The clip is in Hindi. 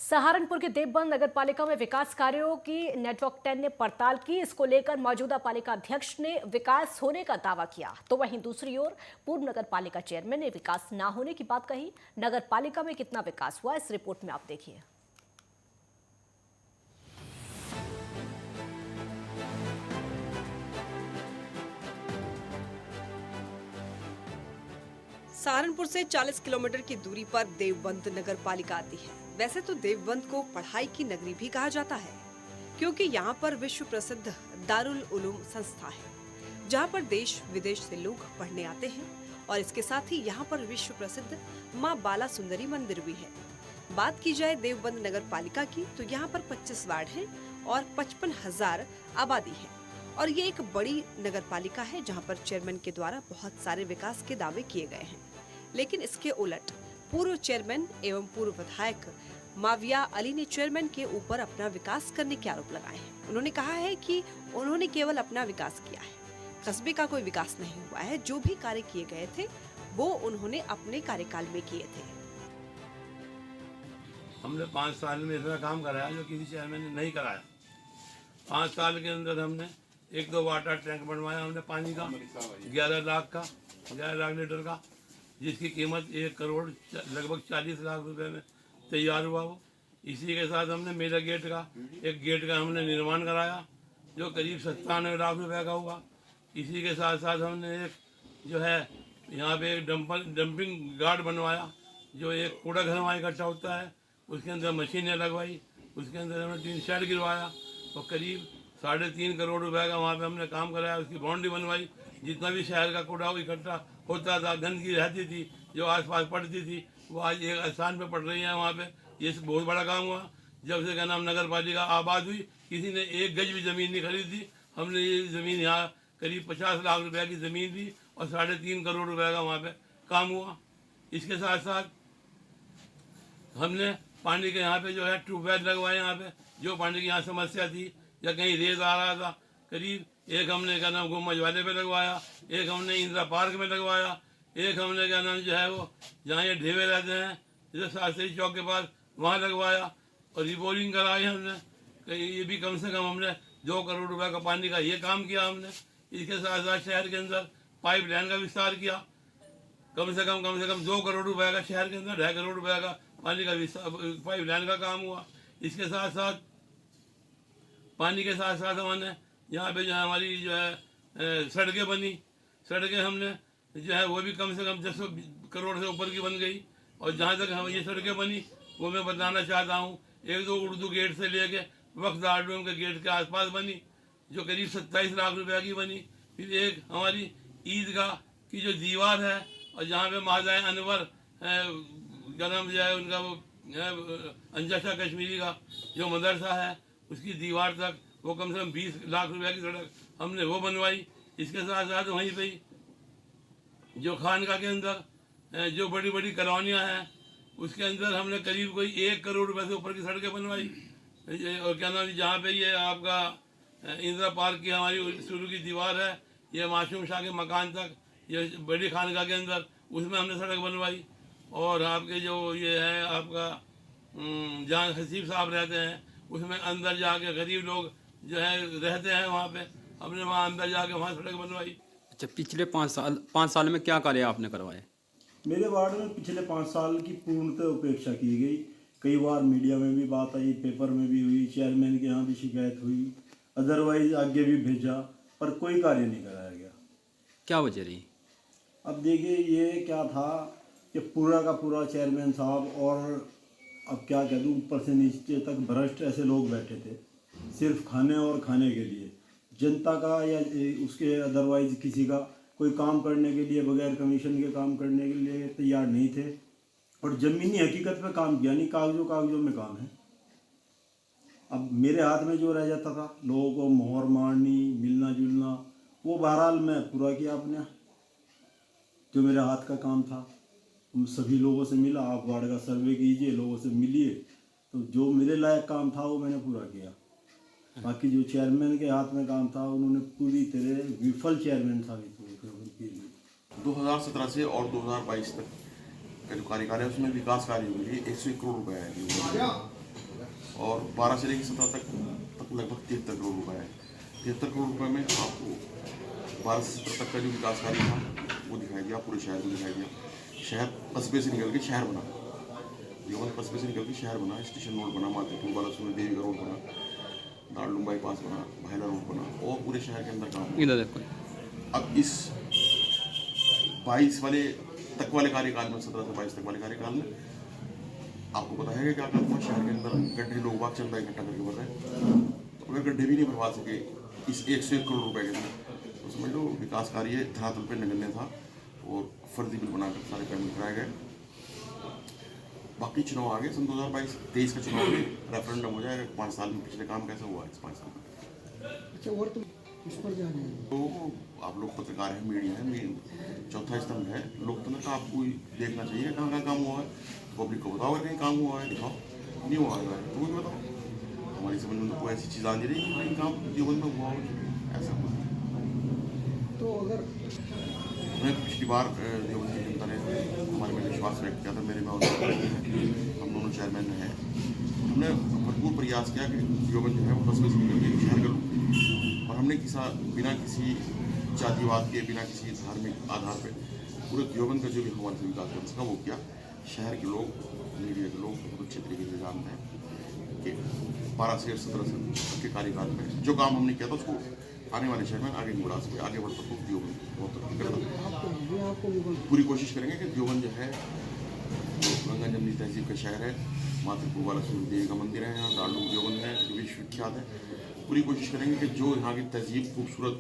सहारनपुर के देवबंद नगर पालिका में विकास कार्यों की नेटवर्क 10 ने पड़ताल की। इसको लेकर मौजूदा पालिका अध्यक्ष ने विकास होने का दावा किया, तो वहीं दूसरी ओर पूर्व नगर पालिका चेयरमैन ने विकास ना होने की बात कही। नगर पालिका में कितना विकास हुआ, इस रिपोर्ट में आप देखिए। सहारनपुर से 40 किलोमीटर की दूरी पर देवबंद नगर पालिका आती है। वैसे तो देवबंद को पढ़ाई की नगरी भी कहा जाता है, क्योंकि यहाँ पर विश्व प्रसिद्ध दारुल उलूम संस्था है, जहाँ पर देश विदेश से लोग पढ़ने आते हैं। और इसके साथ ही यहाँ पर विश्व प्रसिद्ध माँ बाला सुंदरी मंदिर भी है। बात की जाए देवबंद नगर पालिका की, तो यहाँ पर 25 वार्ड हैं और 55,000 आबादी है। और ये एक बड़ी नगर पालिका है, जहाँ पर चेयरमैन के द्वारा बहुत सारे विकास के दावे किए गए हैं। लेकिन इसके उलट पूर्व चेयरमैन एवं पूर्व विधायक माविया अली ने चेयरमैन के ऊपर अपना विकास करने के आरोप लगाए हैं। उन्होंने कहा है कि उन्होंने केवल अपना विकास किया है, कस्बे का कोई विकास नहीं हुआ है। जो भी कार्य किए गए थे वो उन्होंने अपने कार्यकाल में किए थे। हमने 5 साल में इतना काम कराया जो किसी चेयरमैन ने नहीं कराया। 5 साल के अंदर हमने 1-2 वाटर टैंक बनवाया हमने पानी का, 11 लाख लीटर का, जिसकी कीमत 1 करोड़ लगभग 40 लाख रुपए में तैयार हुआ वो। इसी के साथ हमने मेरा गेट का एक गेट का हमने निर्माण कराया जो करीब 97 लाख रुपए का हुआ। इसी के साथ साथ हमने एक जो है यहाँ पे एक डंपिंग गार्ड बनवाया, जो एक कूड़ा घर वहाँ इकट्ठा होता है, उसके अंदर मशीनें लगवाई। उसके अंदर हमने 3 शेड गिरवाया और करीब 3.5 करोड़ रुपए का वहाँ पे हमने काम कराया। उसकी बाउंड्री बनवाई। जितना भी शहर का कूड़ा इकट्ठा होता था, गंदगी रहती थी जो आसपास पड़ती थी, वो आज एक स्थान पे पड़ रही है वहाँ पे। ये बहुत बड़ा काम हुआ। जब से क्या नाम नगर पालिका आबाद हुई, किसी ने 1 गज भी ज़मीन नहीं खरीदी। हमने ये ज़मीन यहाँ करीब 50 लाख रुपए की ज़मीन दी और 3.5 करोड़ रुपए का वहाँ पे काम हुआ। इसके साथ साथ हमने पानी के यहाँ पे जो है ट्यूबवेल लगवाए। यहाँ पे जो पानी की यहाँ समस्या थी या कहीं रेत आ रहा था, करीब एक हमने क्या नाम गुम्बज वाले पे लगवाया, एक हमने इंदिरा पार्क में लगवाया, एक हमने क्या नाम जो है वो जहाँ ये ढेबे रहते हैं जैसे शास्त्री चौक के पास वहाँ लगवाया। और रिपोर्टिंग कराई हमने, ये भी कम से कम हमने 2 करोड़ रुपए का पानी का ये काम किया हमने। इसके साथ साथ शहर के अंदर पाइप लाइन का विस्तार किया। कम से कम 2 करोड़ रुपए का शहर के अंदर 2.5 करोड़ रुपए का पानी का पाइप लाइन का काम हुआ। इसके साथ साथ पानी के साथ साथ हमने यहाँ पे जो है हमारी जो है सड़कें बनी। सड़कें हमने जो है वो भी कम से कम 10 करोड़ से ऊपर की बन गई। और जहाँ तक हम ये सड़कें बनी वो मैं बताना चाहता हूँ, 1-2 उर्दू गेट से लेके वक्त आर्डूम के गेट के आसपास बनी जो करीब 27 लाख रुपए की बनी। फिर एक हमारी ईदगाह की जो दीवार है और जहाँ पे महादाए अनवर क्या नाम जो है उनका वो अंजा कश्मीरी का जो मदरसा है, उसकी दीवार तक वो कम से कम 20 लाख रुपए की सड़क हमने वो बनवाई। इसके साथ साथ वहीं पे जो खानका के अंदर जो बड़ी बड़ी कॉलोनियाँ हैं उसके अंदर हमने करीब कोई 1 करोड़ रुपए से ऊपर की सड़कें बनवाई। और क्या नाम जहाँ पे ये आपका इंदिरा पार्क की हमारी शुरू की दीवार है, ये मासूम शाह के मकान तक, ये बड़ी खानका के अंदर उसमें हमने सड़क बनवाई। और आपके जो ये है आपका जहाँ हसीब साहब रहते हैं उसमें अंदर जाके गरीब लोग जो है रहते हैं, वहाँ पे हमने वहाँ अंदर जाके वहाँ सड़क बनवाई। अच्छा, पिछले 5 साल में क्या कार्य आपने करवाए? मेरे वार्ड में पिछले 5 साल की पूर्णतः उपेक्षा की गई। कई बार मीडिया में भी बात आई, पेपर में भी हुई, चेयरमैन के यहाँ भी शिकायत हुई, अदरवाइज आगे भी भेजा, पर कोई कार्य नहीं कराया गया। क्या वजह रही? अब देखिए ये क्या था कि पूरा का पूरा चेयरमैन साहब और अब क्या कह दूँ ऊपर से नीचे तक भ्रष्ट ऐसे लोग बैठे थे, सिर्फ खाने और खाने के लिए। जनता का या उसके अदरवाइज किसी का कोई काम करने के लिए बगैर कमीशन के काम करने के लिए तैयार नहीं थे। और ज़मीनी हकीकत पे काम किया नहीं, कागजों में काम है। अब मेरे हाथ में जो रह जाता था लोगों को मोहर मारनी, मिलना जुलना, वो बहरहाल मैं पूरा किया अपने जो मेरे हाथ का काम था। सभी लोगों से मिला, आप वार्ड का सर्वे कीजिए, लोगों से मिलिए, तो जो मेरे लायक काम था वो मैंने पूरा किया। बाकी जो चेयरमैन के हाथ में काम था उन्होंने पूरी तरह विफल चेयरमैन साबित हुए थे। 2017 से और 2022 तक का जो कार्यकाल है उसमें विकास कार्य हुए 101 करोड़ रुपए है। और 12 से लेकर 17 तक लगभग 73 करोड़ रुपए है। 73 करोड़ रुपए में आपको 12 से 17 तक का जो विकास कार्य था वो दिखाई दिया, पूरे शहर को दिखाई दिया। शहर कस्बे से निकल के शहर बना, देवबंद कस्बे से निकल के शहर बना, स्टेशन रोड बना, मातृपुर बालासुर देवी का रोड बना, दारुल बाईपास बना, भाईला रोड बना, और पूरे शहर के अंदर काम हुआ। इधर देखो। अब इस 22 वाले तक वाले कार्यकाल में, 17 से 22 तक वाले कार्यकाल में आपको पता है कि क्या काम हुआ। शहर के अंदर गड्ढे लोग बाग चंदा इकट्ठा करके भर रहे हैं, तो अगर गड्ढे भी नहीं भरवा सके इस 101 करोड़ रुपए के अंदर, तो समझ लो विकास कार्य धरातल पर नगण्य था और फर्जी बिल बनाकर सारे पेमेंट कराए गए। बाकी चुनाव आगे सन 2022-23 का चुनाव में रेफरेंडम हो जाएगा 5 साल में पिछले काम कैसा हुआ इस 5 साल में। अच्छा, और तुम इस पर जाने तो आप लोग पत्रकार हैं, मीडिया है, चौथा स्तंभ है लोकतंत्र का, आपको देखना चाहिए कहाँ कहाँ काम हुआ है, पब्लिक को बताओ अगर कहीं काम हुआ है दिखाओ, नहीं हुआ है तो मुझे बताओ। हमारी समझ में तो कोई ऐसी चीज़ आ नहीं रही कि कहीं काम जीवन में हुआ हो ऐसा कुछ। तो अगर मैं पिछली बार देवबंद की जनता ने हमारे में विश्वास व्यक्त किया था, मेरे में हम दोनों चेयरमैन हैं, हमने भरपूर प्रयास किया कि देवबंद जो है वो कस्बे से निकल के शहर का रूप, और हमने बिना किसी जातिवाद के, बिना किसी धार्मिक आधार पर पूरे देवबंद का जो भी हमारे से विकास कर सका वो किया। शहर के लोग, मीडिया के लोग बहुत अच्छे तरीके से जानते हैं कि 12 से 17 के कार्यकाल में जो काम हमने किया था उसको आने वाले शहर में आगे नहीं बढ़ा सके, आगे बढ़ता तो देवबंद बहुत तरक्की करता। आपको पूरी कोशिश करेंगे कि देवबंद जो है गंगा जमनी तहजीब का शहर है, मातृपुर बालासुर देवी का मंदिर है, यहाँ दारुल देवबंद है जो विश्व विख्यात है। पूरी कोशिश करेंगे कि जो यहाँ की तहजीब खूबसूरत